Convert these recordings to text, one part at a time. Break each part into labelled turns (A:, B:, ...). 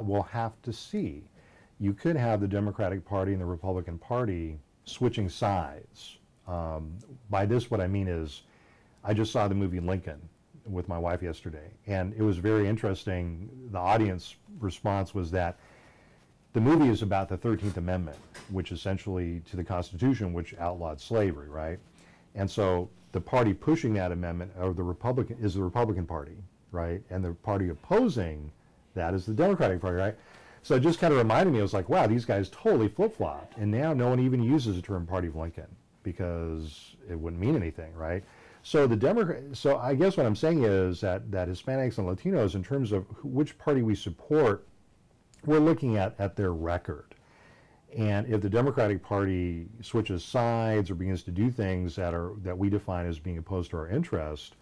A: we'll have to see. You could have the Democratic Party and the Republican Party switching sides. By this, what I mean is, I just saw the movie Lincoln with my wife yesterday, and it was very interesting. The audience response was that the movie is about the 13th Amendment, which essentially to the Constitution, which outlawed slavery, right? And so the party pushing that amendment is the Republican Party, right? And the party opposing that is the Democratic Party, right? So it just kind of reminded me, I was like, wow, these guys totally flip-flopped. And now no one even uses the term Party of Lincoln because it wouldn't mean anything, right? So so I guess what I'm saying is that Hispanics and Latinos, in terms of which party we support, we're looking at their record. And if the Democratic Party switches sides or begins to do things that we define as being opposed to our interest,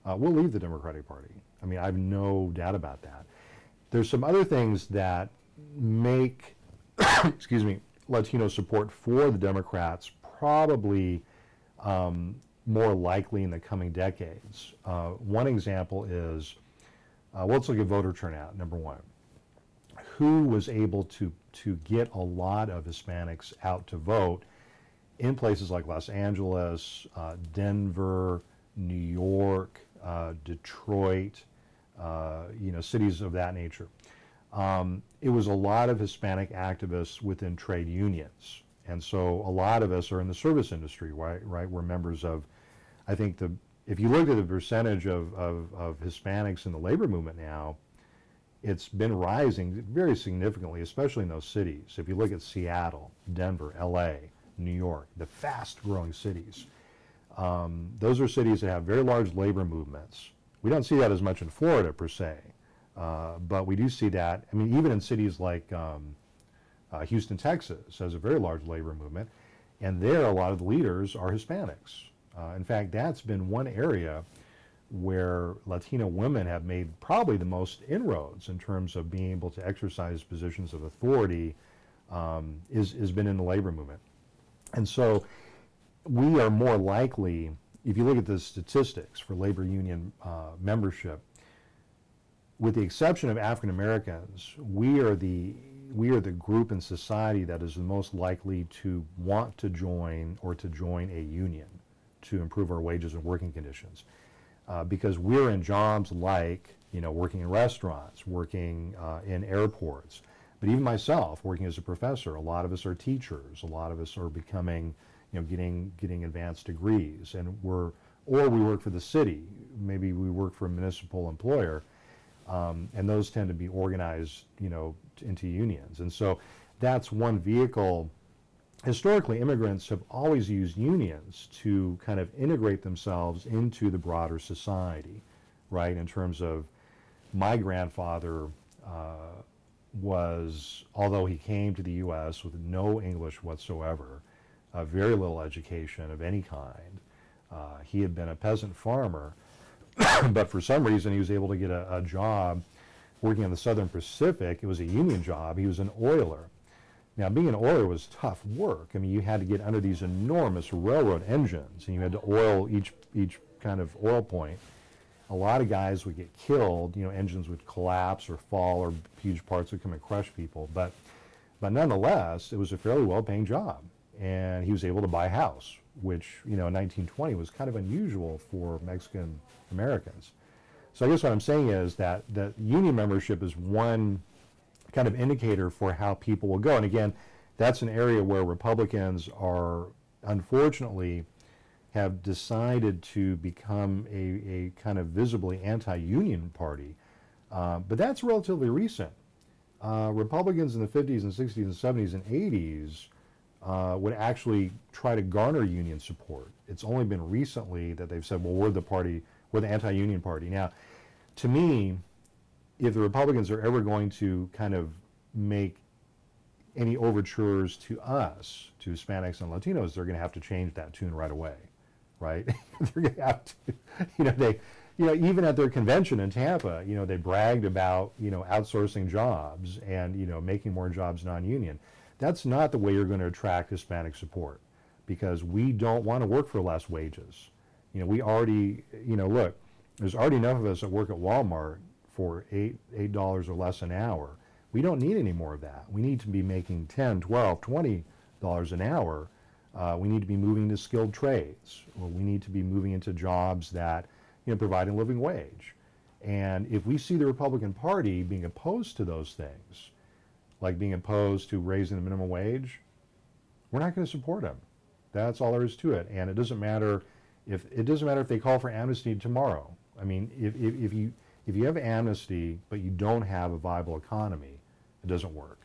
A: we'll leave the Democratic Party. I mean, I have no doubt about that. There's some other things that make, excuse me, Latino support for the Democrats probably more likely in the coming decades. One example is, let's look at voter turnout, number one. Who was able to get a lot of Hispanics out to vote in places like Los Angeles, Denver, New York, Detroit, cities of that nature. It was a lot of Hispanic activists within trade unions. And so a lot of us are in the service industry, right? We're members of, I think if you look at the percentage of Hispanics in the labor movement now, it's been rising very significantly, especially in those cities. If you look at Seattle, Denver, LA, New York, the fast growing cities, those are cities that have very large labor movements. We don't see that as much in Florida per se, but we do see that. I mean, even in cities like Houston, Texas has a very large labor movement, and there a lot of the leaders are Hispanics. In fact, that's been one area where Latino women have made probably the most inroads in terms of being able to exercise positions of authority, has been in the labor movement. And so we are more likely, if you look at the statistics for labor union membership, with the exception of African Americans, we are the group in society that is the most likely to want to join or to join a union to improve our wages and working conditions. Because we're in jobs like, working in restaurants, working in airports. But even myself, working as a professor, a lot of us are teachers. A lot of us are becoming, getting advanced degrees. And or we work for the city. Maybe we work for a municipal employer. And those tend to be organized, into unions. And so that's one vehicle. Historically, immigrants have always used unions to kind of integrate themselves into the broader society, right? In terms of my grandfather although he came to the U.S. with no English whatsoever, very little education of any kind, he had been a peasant farmer, but for some reason he was able to get a job working in the Southern Pacific. It was a union job. He was an oiler. Now, being an oiler was tough work. I mean, you had to get under these enormous railroad engines, and you had to oil each kind of oil point. A lot of guys would get killed. Engines would collapse or fall, or huge parts would come and crush people. But nonetheless, it was a fairly well-paying job, and he was able to buy a house, which in 1920 was kind of unusual for Mexican Americans. So I guess what I'm saying is that union membership is one kind of indicator for how people will go. And again, that's an area where Republicans are, unfortunately, have decided to become a kind of visibly anti-union party. But that's relatively recent. Republicans in the 50s and 60s and 70s and 80s would actually try to garner union support. It's only been recently that they've said, well, we're the anti-union party. Now, to me, if the Republicans are ever going to kind of make any overtures to us, to Hispanics and Latinos, they're going to have to change that tune right away, right? They're going to have to, even at their convention in Tampa, they bragged about, outsourcing jobs and, making more jobs non-union. That's not the way you're going to attract Hispanic support, because we don't want to work for less wages. We already, there's already enough of us that work at Walmart for $8 or less an hour. We don't need any more of that. We need to be making $10, $12, $20 an hour. We need to be moving to skilled trades. Or we need to be moving into jobs that provide a living wage. And if we see the Republican Party being opposed to those things, like being opposed to raising the minimum wage, we're not going to support them. That's all there is to it. And it doesn't matter if they call for amnesty tomorrow. I mean, if you have amnesty but you don't have a viable economy, it doesn't work.